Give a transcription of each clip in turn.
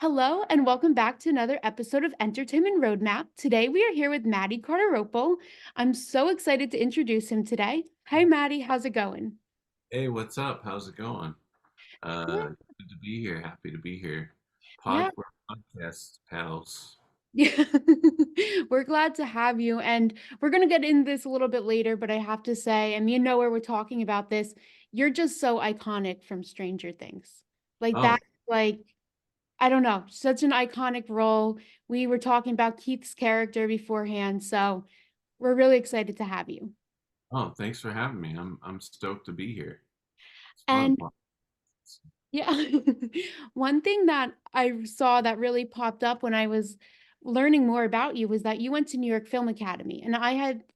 Hello, and welcome back to another episode of Entertainment Roadmap. Today we are here with Matty Cardarople. I'm so excited to introduce him today. Hi, Matty, how's it going? Hey, what's up? How's it going? Good. Good to be here. Happy to be here. Yeah, We're podcast pals. yeah. We're glad to have you, and we're gonna get into this a little bit later, but I have to say, and me and Noah were talking about this. You're just so iconic from Stranger Things. Like that, Oh, like I don't know, such an iconic role. We were talking about Keith's character beforehand, so we're really excited to have you. oh, thanks for having me. I'm stoked to be here. It's fun. And yeah, one thing that I saw that really popped up when I was learning more about you was that you went to New York Film Academy. And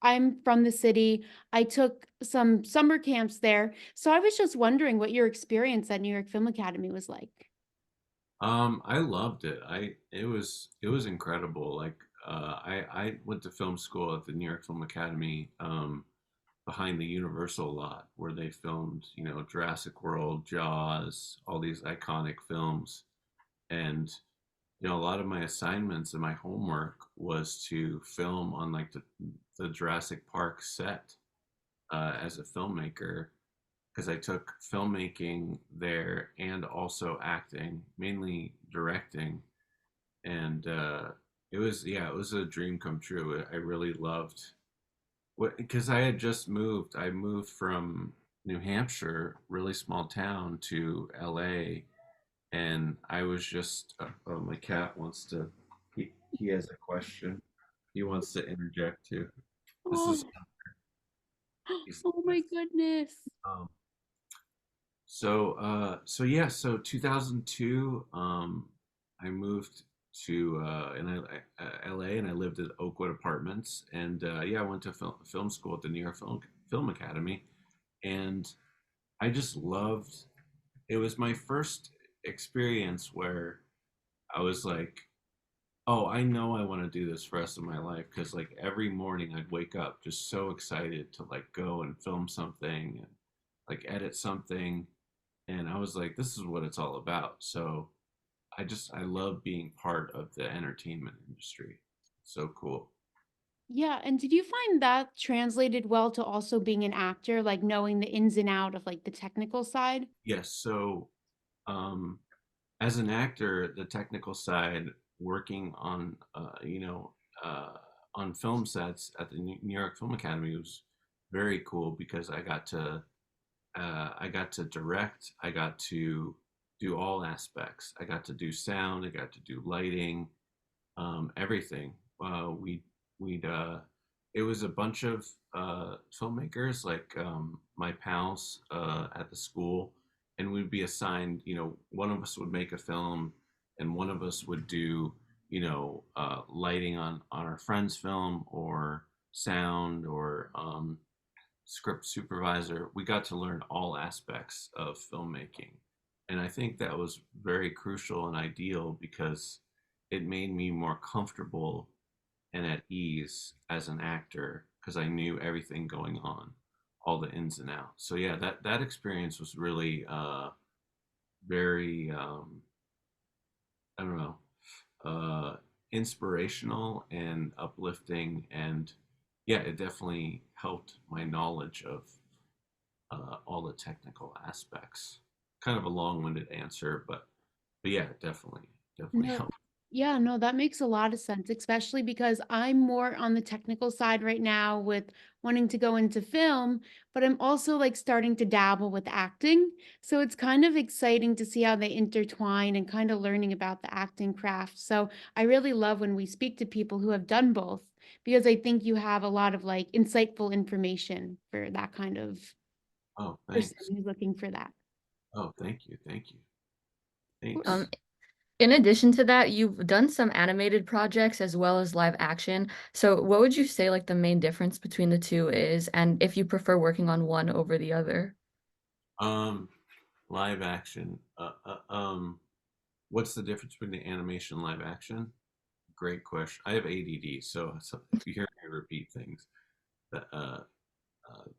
I'm from the city. I took some summer camps there. So I was just wondering what your experience at New York Film Academy was like. I loved it. It was incredible. I went to film school at the New York Film Academy, behind the Universal lot where they filmed, Jurassic World, Jaws, all these iconic films. And a lot of my assignments and my homework was to film on like the Jurassic Park set, as a filmmaker, because I took filmmaking there and also acting, mainly directing, and it was a dream come true. I really loved what, because I had just moved. I moved from New Hampshire, really small town, to LA, and I was just oh, my cat wants to, he has a question. He wants to interject too. This is Oh, he's oh my goodness. um so yeah, so 2002, I moved to LA, and I lived at Oakwood Apartments, and yeah, I went to film school at the New York Film Academy, and I just loved, it was my first experience where I was like, oh, I know I want to do this for the rest of my life, because like every morning I'd wake up just so excited to like go and film something and like edit something, and I was like, this is what it's all about. So I love being part of the entertainment industry. So cool. Yeah, and did you find that translated well to also being an actor, like knowing the ins and out of like the technical side? Yes, so um as an actor, the technical side, working on uh on film sets at the New York Film Academy, was very cool, because I got to direct, I got to do all aspects. I got to do sound, I got to do lighting, everything. We'd It was a bunch of filmmakers, like my pals at the school, and we'd be assigned. One of us would make a film, and one of us would do lighting on our friend's film, or sound, or script supervisor. We got to learn all aspects of filmmaking. And I think that was very crucial and ideal, because it made me more comfortable and at ease as an actor, because I knew everything going on, all the ins and outs. So yeah, that experience was really very I don't know, uh, inspirational and uplifting, and yeah, it definitely helped my knowledge of all the technical aspects. Kind of a long-winded answer, but yeah, definitely No, helped. yeah, no, that makes a lot of sense, especially because I'm more on the technical side right now with wanting to go into film, but I'm also like starting to dabble with acting. So it's kind of exciting to see how they intertwine and kind of learning about the acting craft. So I really love when we speak to people who have done both, because I think you have a lot of like insightful information for that kind of Oh, person thanks. who's looking for that. Oh, thank you, Of course. thanks. In addition to that, you've done some animated projects as well as live action. So what would you say like the main difference between the two is, and if you prefer working on one over the other? Um, Live action. What's the difference between the animation and live action? Great question. I have ADD, so if you hear me repeat things, that's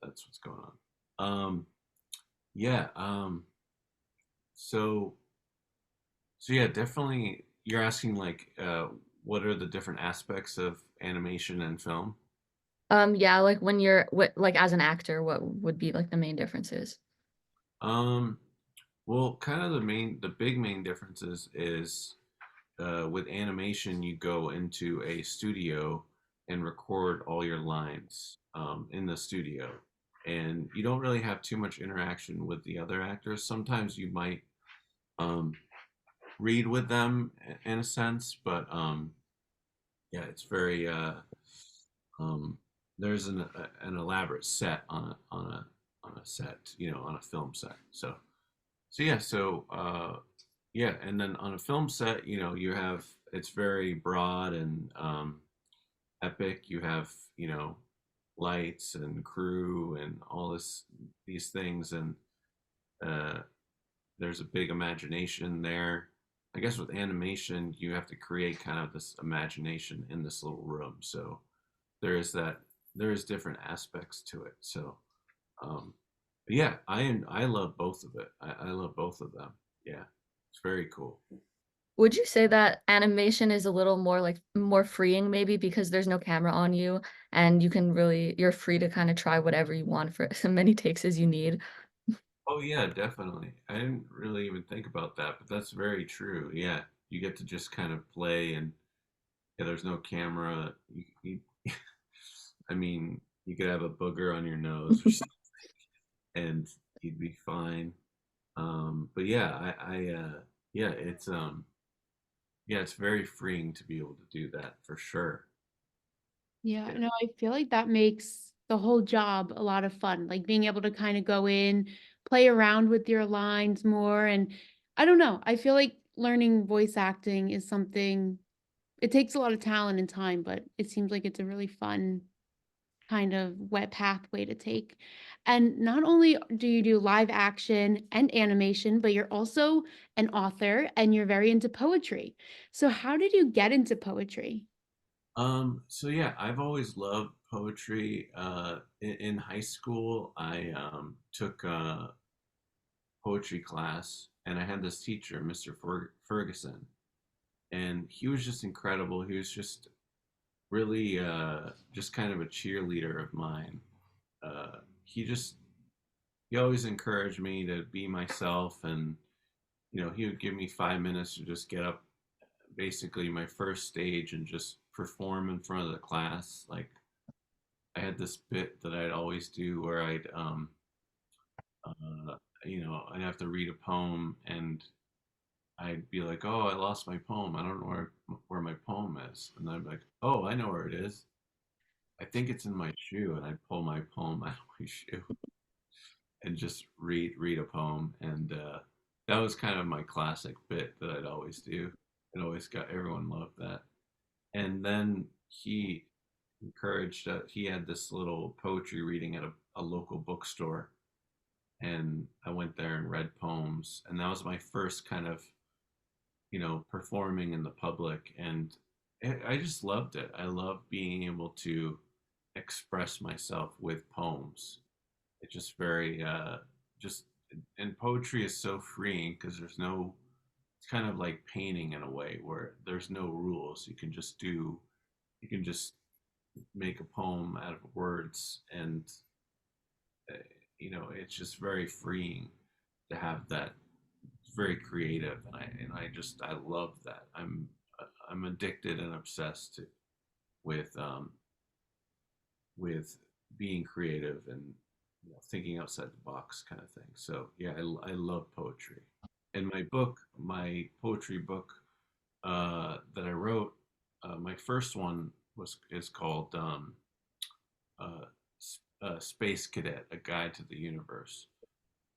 what's going on. Yeah. So yeah, definitely. you're asking like what are the different aspects of animation and film? Yeah, like when you're what like as an actor, what would be like the main differences? Um, well, kind of the big main differences is with animation, you go into a studio and record all your lines in the studio, and you don't really have too much interaction with the other actors. Sometimes you might um, read with them in a sense, but yeah, it's very um, there's an elaborate set on a set, you know, on a film set. So yeah, yeah, and then on a film set, you know, you have it's very broad and epic. You have, you know, lights and crew and all these things, and uh, there's a big imagination there. I guess with animation, you have to create kind of this imagination in this little room. So there is that there is different aspects to it. So um, but yeah, I love both of it. I love both of them. Yeah, it's very cool. Would you say that animation is a little more like more freeing maybe because there's no camera on you and you can really you're free to kind of try whatever you want for as many takes as you need? Oh yeah, definitely. I didn't really even think about that, but that's very true. Yeah, you get to just kind of play, and yeah, there's no camera. I mean, you could have a booger on your nose or something, and you'd be fine. But yeah, yeah, yeah, it's very freeing to be able to do that for sure. Yeah, Yeah. no, I feel like that makes the whole job a lot of fun, like being able to kind of go in, play around with your lines more. And I don't know, I feel like learning voice acting is something, it takes a lot of talent and time, but it seems like it's a really fun kind of wet pathway to take. And not only do you do live action and animation, but you're also an author and you're very into poetry. So, how did you get into poetry? So yeah, I've always loved poetry. In high school, I took poetry class, and I had this teacher, Mr. Ferguson, and he was just incredible. He was just really just kind of a cheerleader of mine. He just he always encouraged me to be myself, and you know, he would give me 5 minutes to just get up, basically my first stage, and just perform in front of the class. Like I had this bit that I'd always do where uh, you know, I'd have to read a poem, and I'd be like, "Oh, I lost my poem. I don't know where my poem is." And I'm like, "Oh, I know where it is. I think it's in my shoe." And I'd pull my poem out of my shoe and just read a poem. And that was kind of my classic bit that I'd always do. It always got everyone loved that. And then he encouraged. He had this little poetry reading at a local bookstore, and I went there and read poems. And that was my first kind of, you know, performing in the public, and I just loved it. I loved being able to express myself with poems. It's just very just and poetry is so freeing because there's no it's kind of like painting in a way where there's no rules. You can just make a poem out of words, and uh, you know, it's just very freeing to have that. It's very creative, and I just I love that. I'm addicted and obsessed with with being creative and, you know, thinking outside the box kind of thing. So yeah, I love poetry. And my poetry book that I wrote, my first one was is called uh, Space Cadet: A Guide to the Universe,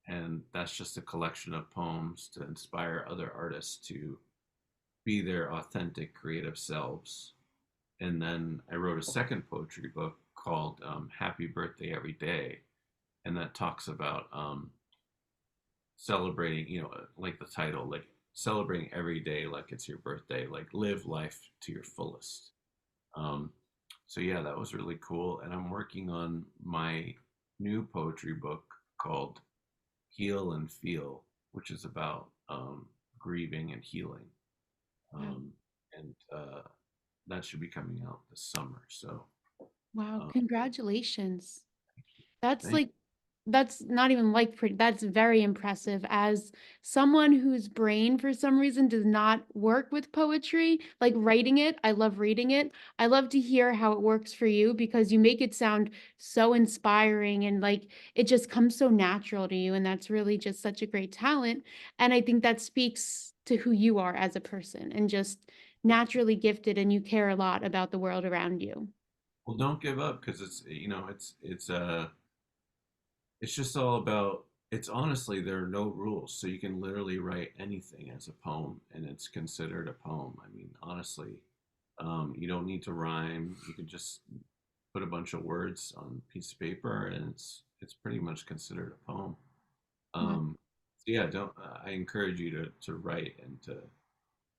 and that's just a collection of poems to inspire other artists to be their authentic creative selves. And then I wrote a second poetry book called Happy Birthday Every Day, and that talks about celebrating, you know, like the title, like celebrating every day like it's your birthday, like live life to your fullest. Um, so yeah, that was really cool. And I'm working on my new poetry book called Heal and Feel, which is about grieving and healing. Wow. um, and that should be coming out this summer. So Wow, uh, congratulations. That's thank. like that's not even like pretty, that's very impressive. As someone whose brain for some reason does not work with poetry, like writing it, I love reading it. I love to hear how it works for you because you make it sound so inspiring and like it just comes so natural to you. And that's really just such a great talent. And I think that speaks to who you are as a person and just naturally gifted and you care a lot about the world around you. Well, don't give up because it's just all about, it's honestly, there are no rules. So you can literally write anything as a poem and it's considered a poem. I mean, honestly, you don't need to rhyme. You can just put a bunch of words on a piece of paper and it's pretty much considered a poem. Wow. So yeah, don't, I encourage you to write and to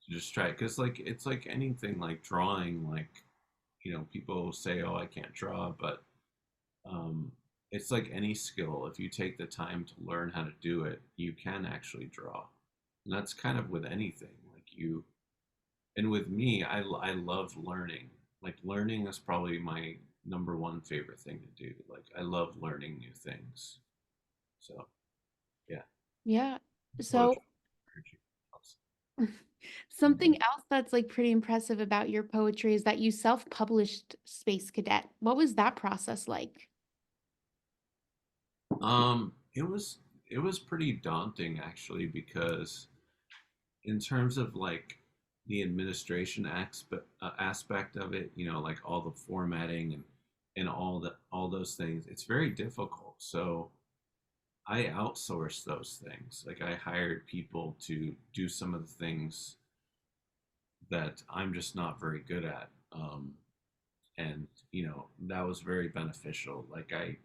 just try it. Cause like, it's like anything like drawing, like, people say, oh, I can't draw, but um, it's like any skill. If you take the time to learn how to do it, you can actually draw. And that's kind of with anything. Like and with me, I love learning. Like learning is probably my number one favorite thing to do. Like I love learning new things. So yeah, Yeah. So poetry. something else that's like pretty impressive about your poetry is that you self-published Space Cadet. What was that process like? It was pretty daunting actually because in terms of like the administration aspect of it, like all the formatting and all those things, it's very difficult. So I outsourced those things. Like I hired people to do some of the things that I'm just not very good at. And that was very beneficial. Like I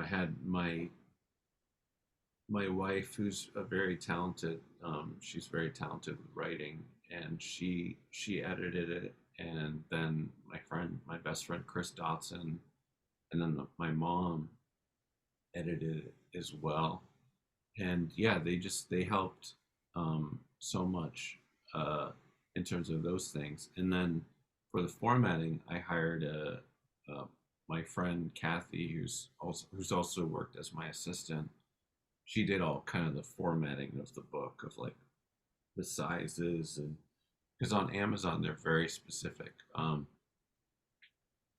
had my wife, who's a very talented, she's very talented with writing, and she edited it, and then my best friend Chris Dotson, and then my mom edited it as well. And yeah, they helped so much in terms of those things. And then for the formatting, I hired a my friend Kathy, who's also worked as my assistant. She did all kind of the formatting of the book of like the sizes, and because on Amazon they're very specific.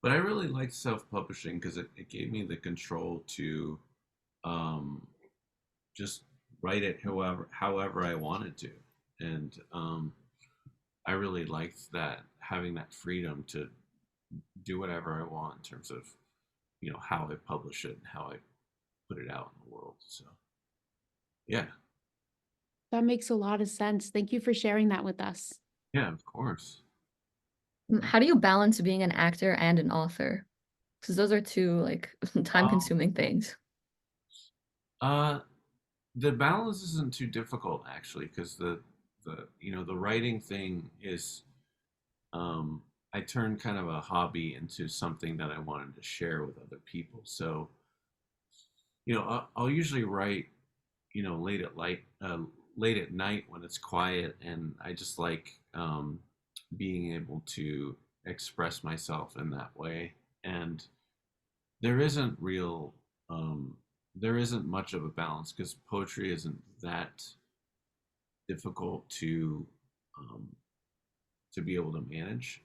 But I really liked self-publishing because it gave me the control to um, just write it however I wanted to, and I really liked that, having that freedom to do whatever I want in terms of how I publish it and how I put it out in the world. So yeah, That makes a lot of sense. Thank you for sharing that with us. yeah, of course. How do you balance being an actor and an author? Because those are two like Um, time-consuming things. uh, the balance isn't too difficult actually, because the writing thing is, I turned kind of a hobby into something that I wanted to share with other people. So I'll usually write late at night when it's quiet, and I just like being able to express myself in that way. And there isn't real there isn't much of a balance because poetry isn't that difficult um, to be able to manage.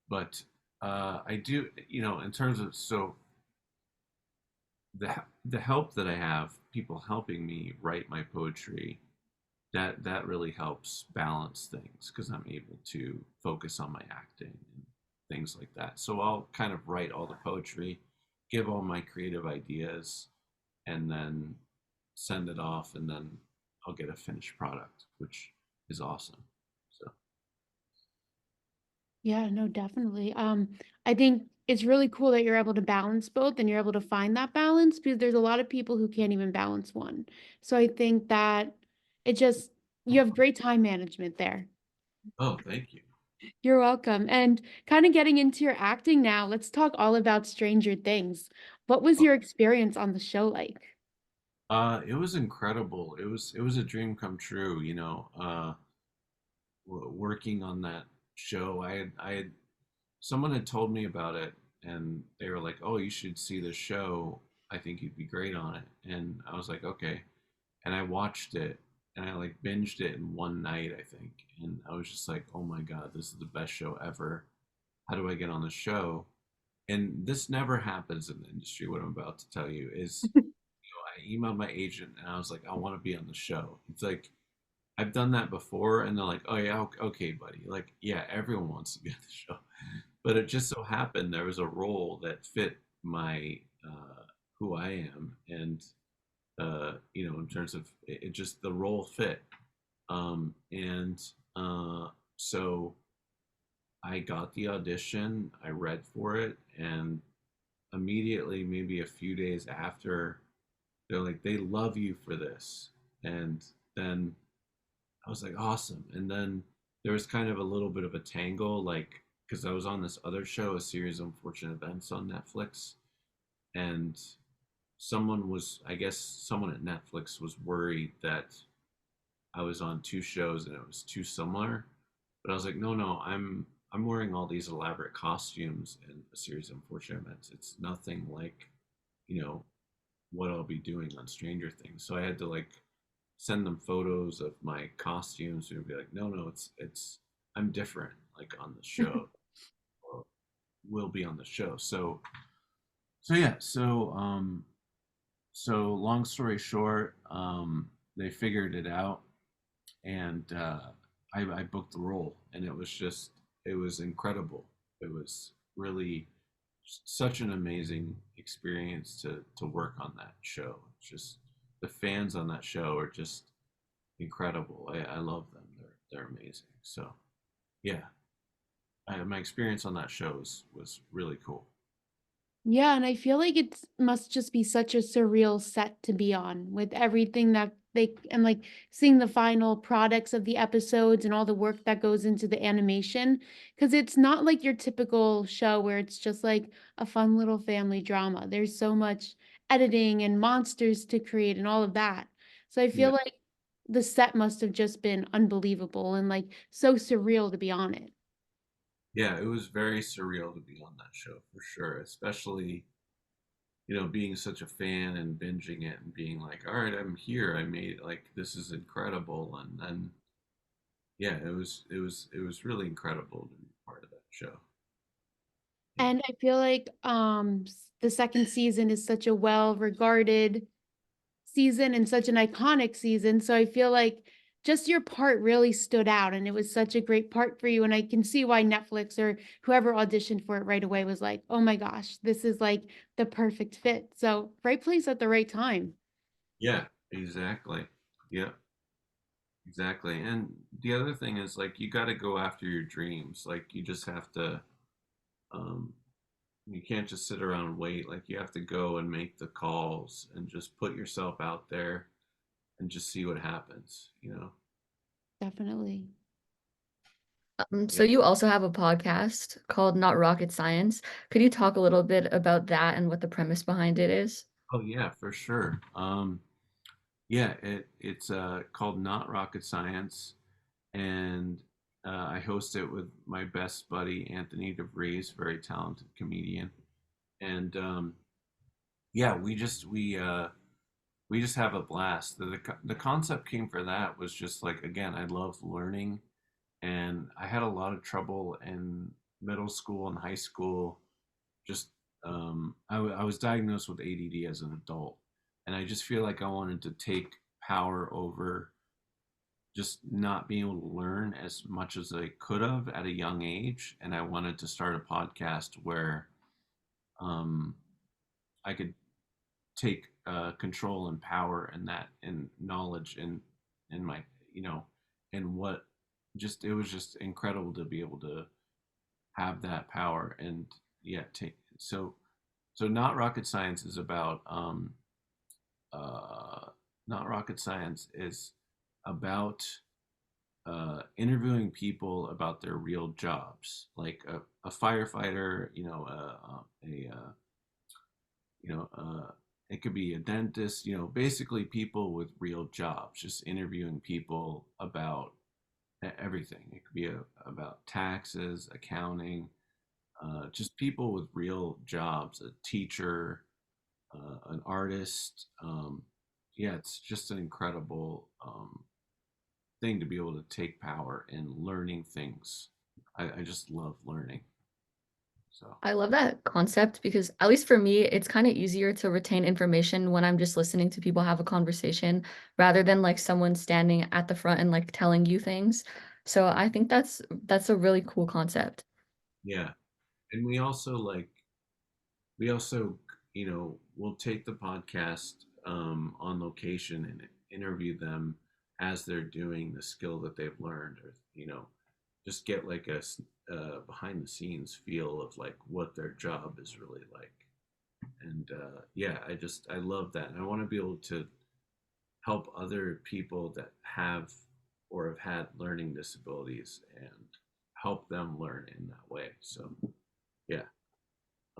But I do, in terms of, so the help that I have, people helping me write my poetry, that really helps balance things because I'm able to focus on my acting and things like that. So I'll kind of write all the poetry, give all my creative ideas, and then send it off, and then I'll get a finished product, which is awesome. So Yeah, no, definitely. I think it's really cool that you're able to balance both and you're able to find that balance because there's a lot of people who can't even balance one. So I think that it just, you have great time management there. oh, thank you. You're welcome. And kind of getting into your acting now, let's talk all about Stranger Things. What was Oh, your experience on the show like? It was incredible. It was a dream come true, you know. Working on that show, I had someone had told me about it, and they were like, "Oh, you should see this show. I think you'd be great on it." And I was like, "Okay." And I watched it, and I like binged it in one night, I think. And I was just like, "Oh my God, this is the best show ever. How do I get on the show?" And this never happens in the industry. What I'm about to tell you is, I emailed my agent and I was like, "I want to be on the show." It's like I've done that before, and they're like, "Oh yeah, okay, buddy." Like, yeah, everyone wants to be on the show, but it just so happened there was a role that fit my who I am, and in terms of it, just the role fit, and so I got the audition, I read for it, and immediately, maybe a few days after, they're like, "They love you for this," and then I was like, awesome. And then there was kind of a little bit of a tangle, like, because I was on this other show, A Series of Unfortunate Events on Netflix, and I guess someone at Netflix was worried that I was on two shows and it was too similar. But I was like, no, no, I'm wearing all these elaborate costumes in A Series of Unfortunate Events. It's nothing like, you know, what I'll be doing on Stranger Things. So I had to like send them photos of my costumes and be like, no, no, it's I'm different, like on the show, or will be on the show. So yeah, so long story short, they figured it out, and I booked the role, and it was incredible. It was really such an amazing experience to work on that show. It's just the fans on that show are just incredible. I love them. They're amazing. So yeah, my experience on that show was really cool. Yeah, and I feel like it must just be such a surreal set to be on with everything that they and like seeing the final products of the episodes and all the work that goes into the animation. Because it's not like your typical show where it's just like a fun little family drama. There's so much editing and monsters to create and all of that. So I feel Yeah, like the set must have just been unbelievable and like so surreal to be on it. yeah, it was very surreal to be on that show for sure, especially being such a fan and binging it and being like, all right, I'm here. I made like this is incredible, and then yeah, it was really incredible to be part of that show. Yeah. And I feel like the second season is such a well-regarded season and such an iconic season. So I feel like just your part really stood out and it was such a great part for you. And I can see why Netflix or whoever auditioned for it right away was like, oh my gosh, this is like the perfect fit. So right place at the right time. Yeah, exactly. Yeah, exactly. And the other thing is like you got to go after your dreams. Like you just have to um you can't just sit around and wait. Like you have to go and make the calls and just put yourself out there and just see what happens. Definitely. So you also have a podcast called Not Rocket Science. Could you talk a little bit about that and what the premise behind it is? Oh yeah, for sure. Yeah, it's called Not Rocket Science, and I host it with my best buddy Anthony DeVries, very talented comedian, and yeah, we just have a blast. The concept came for that was just like again, I love learning, and I had a lot of trouble in middle school and high school. Just I was diagnosed with ADD as an adult, and I just feel like I wanted to take power over just not being able to learn as much as I could have at a young age, and I wanted to start a podcast where um, I could take control and power and that and knowledge in my you know and what just it was just incredible to be able to have that power and yeah take so not rocket science is about uh not rocket science is about interviewing people about their real jobs like a firefighter a it could be a dentist, basically people with real jobs, just interviewing people about everything. It could be about taxes, accounting, just people with real jobs, a teacher, an artist. Yeah, it's just an incredible thing to be able to take power in learning things. I just love learning. So, I love that concept because, at least for me, it's kind of easier to retain information when I'm just listening to people have a conversation rather than like someone standing at the front and like telling you things. So I think that's a really cool concept. yeah. And we also, will take the podcast on location and interview them as they're doing the skill that they've learned, or just get like a behind the scenes feel of like what their job is really like. And yeah, I love that, and I want to be able to help other people that have or have had learning disabilities and help them learn in that way. So yeah.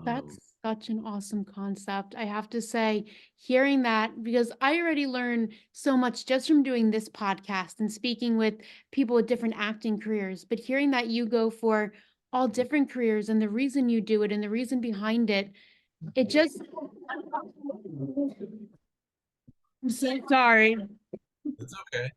That's um, such an awesome concept. I have to say, hearing that, because I already learned so much just from doing this podcast and speaking with people with different acting careers, but hearing that you go for all different careers and the reason you do it and the reason behind it, it just, I'm so sorry. it's okay.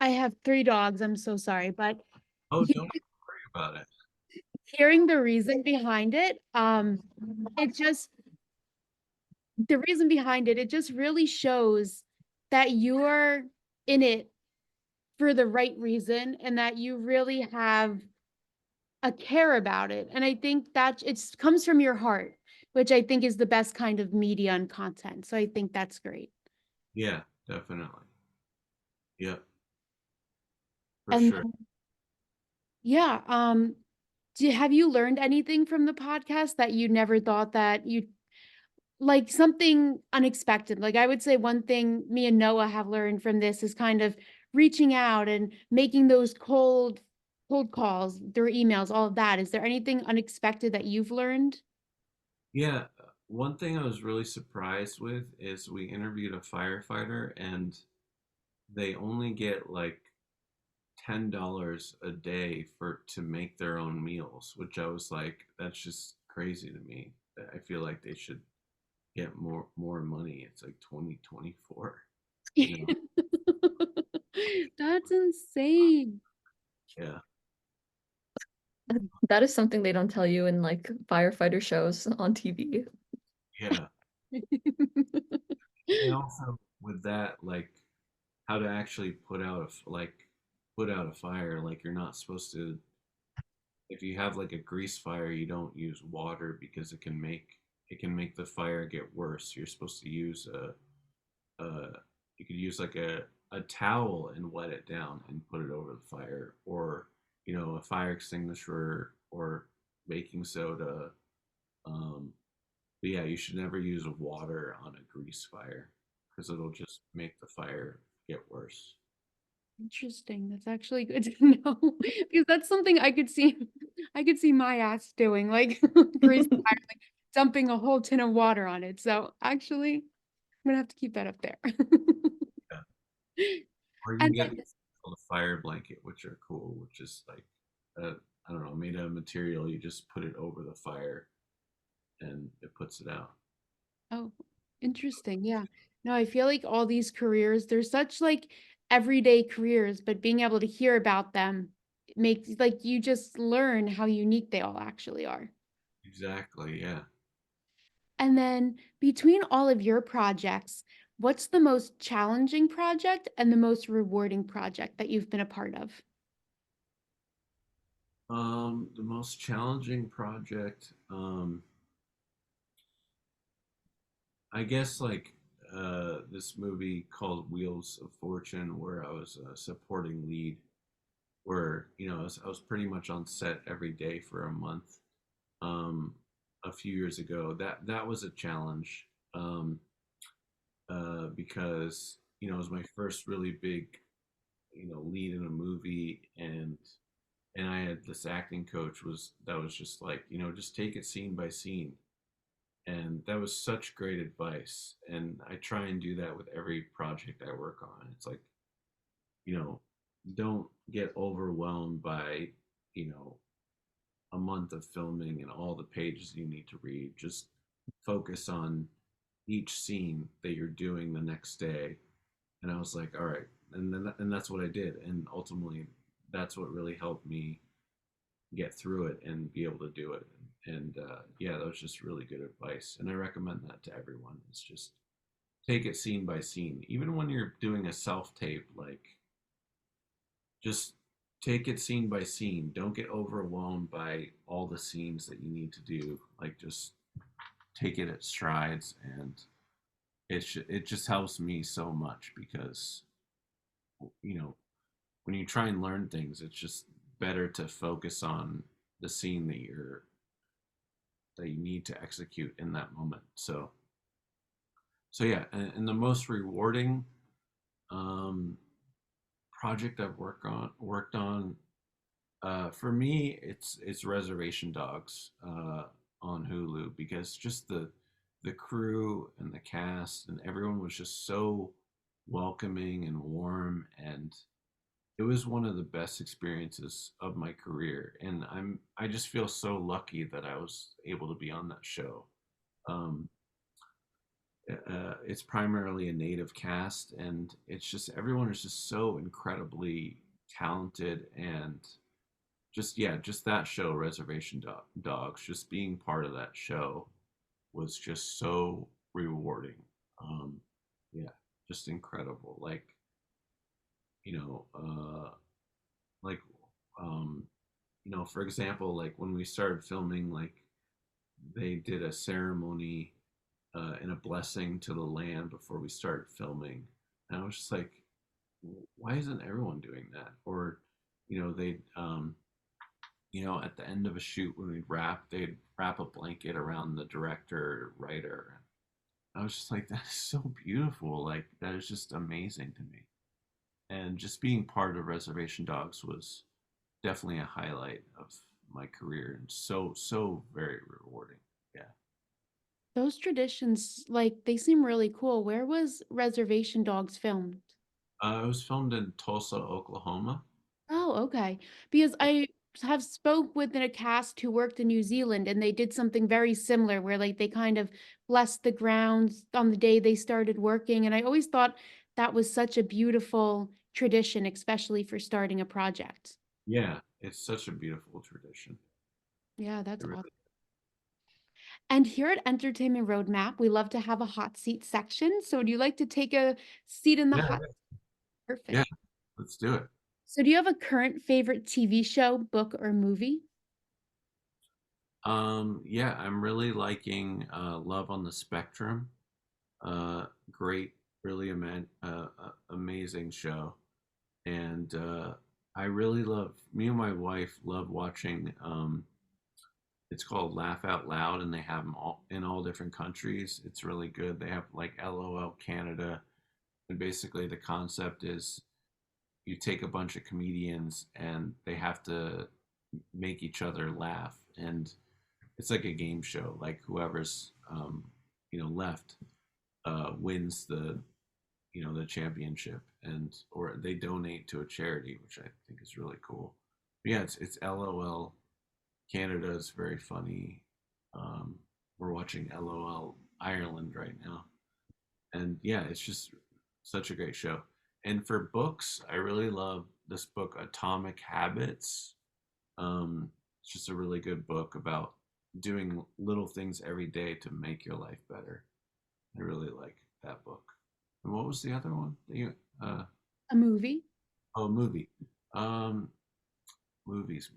I have 3 dogs. I'm so sorry, but Oh, don't worry about it. hearing the reason behind it, it just the reason behind it, it just really shows that you're in it for the right reason and that you really have a care about it. And I think that it comes from your heart, which I think is the best kind of media and content. So I think that's great. Yeah, definitely. Yep, for And sure. yeah, have you learned anything from the podcast that you never thought that you like something unexpected? Like I would say one thing me and Noah have learned from this is kind of reaching out and making those cold calls through emails, all of that. Is there anything unexpected that you've learned? Yeah, one thing I was really surprised with is we interviewed a firefighter and they only get like $10 a day for to make their own meals, which I was like, that's just crazy to me. I feel like they should get more money. It's like 2024, you know. That's insane. Yeah, That is something they don't tell you in like firefighter shows on TV. yeah. And also with that, like how to actually put out a fire. Like you're not supposed to. If you have like a grease fire, you don't use water because it can make the fire get worse. You're supposed to use a you could use like a towel and wet it down and put it over the fire, or a fire extinguisher or baking soda. Um, but yeah, you should never use water on a grease fire because it'll just make the fire get worse. Interesting. That's actually good to know because that's something I could see my ass doing, like grease fire, like dumping a whole tin of water on it. So actually, I'm gonna have to keep that up there. Yeah. Or you can And get then, these called a fire blanket, which are cool, which is like I don't know, made of material. You just put it over the fire and it puts it out. oh, interesting. Yeah. No, I feel like all these careers, they're such like everyday careers, but being able to hear about them makes like you just learn how unique they all actually are. Exactly. Yeah. And then between all of your projects, what's the most challenging project and the most rewarding project that you've been a part of? The most challenging project, I guess, like this movie called Wheels of Fortune, where I was a supporting lead, where I was pretty much on set every day for a month. Um, a few years ago, that was a challenge. because it was my first really big lead in a movie, and I had this acting coach that was just like, just take it scene by scene. And that was such great advice. And I try and do that with every project I work on. It's like, you know, don't get overwhelmed by, you know, a month of filming and all the pages you need to read. Just focus on each scene that you're doing the next day. And I was like, all right. And that's what I did. And ultimately, that's what really helped me get through it and be able to do it. And yeah, that was just really good advice. And I recommend that to everyone. It's just take it scene by scene. Even when you're doing a self tape, like just take it scene by scene. Don't get overwhelmed by all the scenes that you need to do. Like just take it at strides, and it just helps me so much because you know when you try and learn things, it's just better to focus on the scene that you need to execute in that moment. So yeah, and the most rewarding um, project I've worked on for me, it's Reservation Dogs on Hulu, because just the crew and the cast and everyone was just so welcoming and warm, and it was one of the best experiences of my career, and I just feel so lucky that I was able to be on that show. Um, it's primarily a native cast, and it's just everyone is just so incredibly talented, and just yeah, just that show, Dogs, just being part of that show was just so rewarding. Um, yeah, just incredible. You know, uh, like um, for example, like when we started filming, like they did a ceremony and a blessing to the land before we started filming, and I was just like, why isn't everyone doing that? Or, they at the end of a shoot when we'd they'd wrap a blanket around the director or writer. I was just like, that is so beautiful. Like, that is just amazing to me. And just being part of Reservation Dogs was definitely a highlight of my career, and so, so very rewarding. Yeah. Those traditions, like, they seem really cool. Where was Reservation Dogs filmed? It was filmed in Tulsa, Oklahoma. Oh, okay. Because I have spoke with a cast who worked in New Zealand and they did something very similar where like they kind of blessed the grounds on the day they started working. And I always thought that was such a beautiful tradition, especially for starting a project. Yeah, it's such a beautiful tradition. Yeah, that's It awesome. really, And here at Entertainment Roadmap, we love to have a hot seat section. So would you like to take a seat in the yeah, hot? yeah. Perfect. Let's do it. So do you have a current favorite TV show, book, or movie? Yeah, I'm really liking Love on the Spectrum. Great, really amazing show. And I really love, me and my wife love watching, it's called Laugh Out Loud, and they have them all in all different countries. It's really good. They have like LOL Canada, and basically the concept is you take a bunch of comedians and they have to make each other laugh, and it's like a game show. Like whoever's left wins the championship, and or they donate to a charity, which I think is really cool. But yeah, it's LOL Canada is very funny. Um, we're watching LOL Ireland right now, and yeah, it's just such a great show. And for books, I really love this book, Atomic Habits. It's just a really good book about doing little things every day to make your life better. I really like that book. And what was the other one that you? A movie? Oh, movie. Um, movies.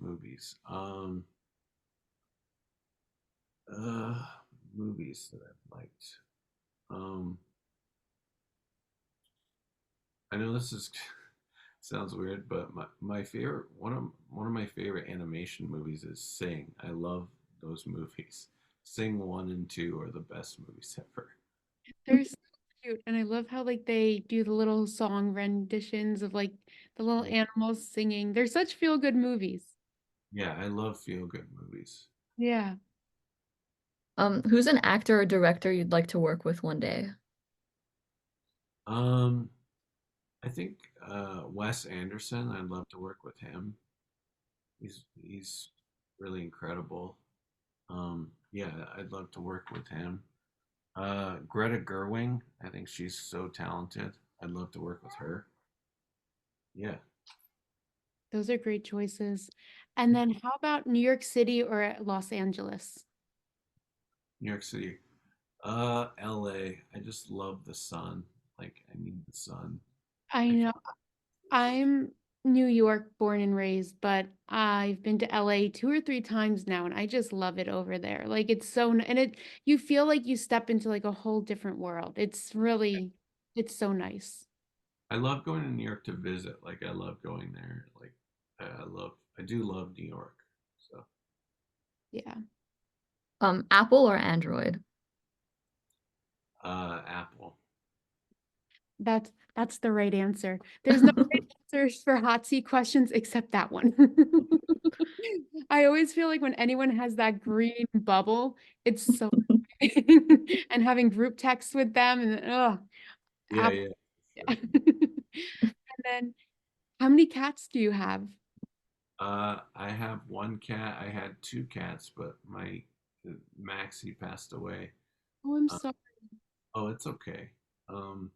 Uh, Movies that I've liked. Um, I know this is sounds weird, but my favorite one of my favorite animation movies is Sing. I love those movies. Sing 1 and 2 are the best movies ever. There's cute. And I love how like they do the little song renditions of like the little Yeah, animals singing. They're such feel-good movies. yeah, I love feel good movies. Yeah. Who's an actor or director you'd like to work with one day? Um, I think Wes Anderson. I'd love to work with him. He's really incredible. Yeah, I'd love to work with him. Greta Gerwig. I think she's so talented. I'd love to work with her. Yeah, Those are great choices. And then how about New York City or Los Angeles? New York City. LA. I just love the sun. Like I need the sun. I I know can, I'm New York born and raised, but I've been to LA 2 or 3 times now and I just love it over there. Like it's so and it you feel like you step into like a whole different world. It's so nice. I love going to New York to visit. Like I love going there. Like I do love New York. So Yeah. Apple or Android? Apple. That's the right answer. There's no right answers for hot seat questions except that one. I always feel like when anyone has that green bubble, it's so and having group texts with them and Yeah, Apple. yeah, Yeah. sure. And then how many cats do you have? I have one cat. I had two cats, but my Maxie passed away. Oh, I'm Uh, sorry. oh, it's okay. Um,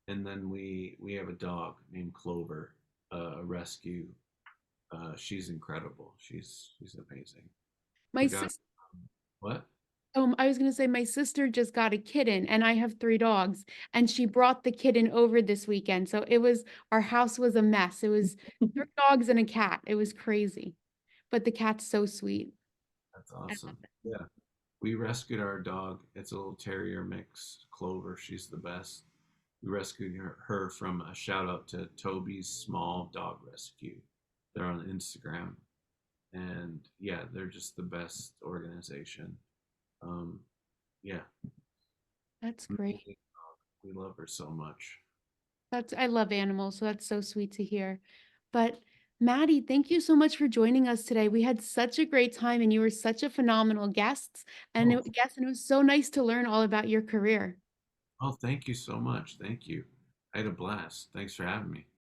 and then we have a dog named Clover, a rescue. She's incredible. She's amazing. My We got sister, what? I was gonna say my sister just got a kitten and I have 3 dogs and she brought the kitten over this weekend. So our house was a mess. It was 3 dogs and a cat. It was crazy. But the cat's so sweet. That's awesome. Yeah. We rescued our dog. It's a little terrier mix, Clover. She's the best. We rescued her from a shout out to Toby's Small Dog Rescue. They're on Instagram. And yeah, they're just the best organization. Um, yeah, That's great. we love her so much. I love animals, so that's so sweet to hear. But Maddie, thank you so much for joining us today. We had such a great time and you were such a phenomenal Oh, guest, and it was so nice to learn all about your career. oh, thank you so much. Thank you. I had a blast. Thanks for having me.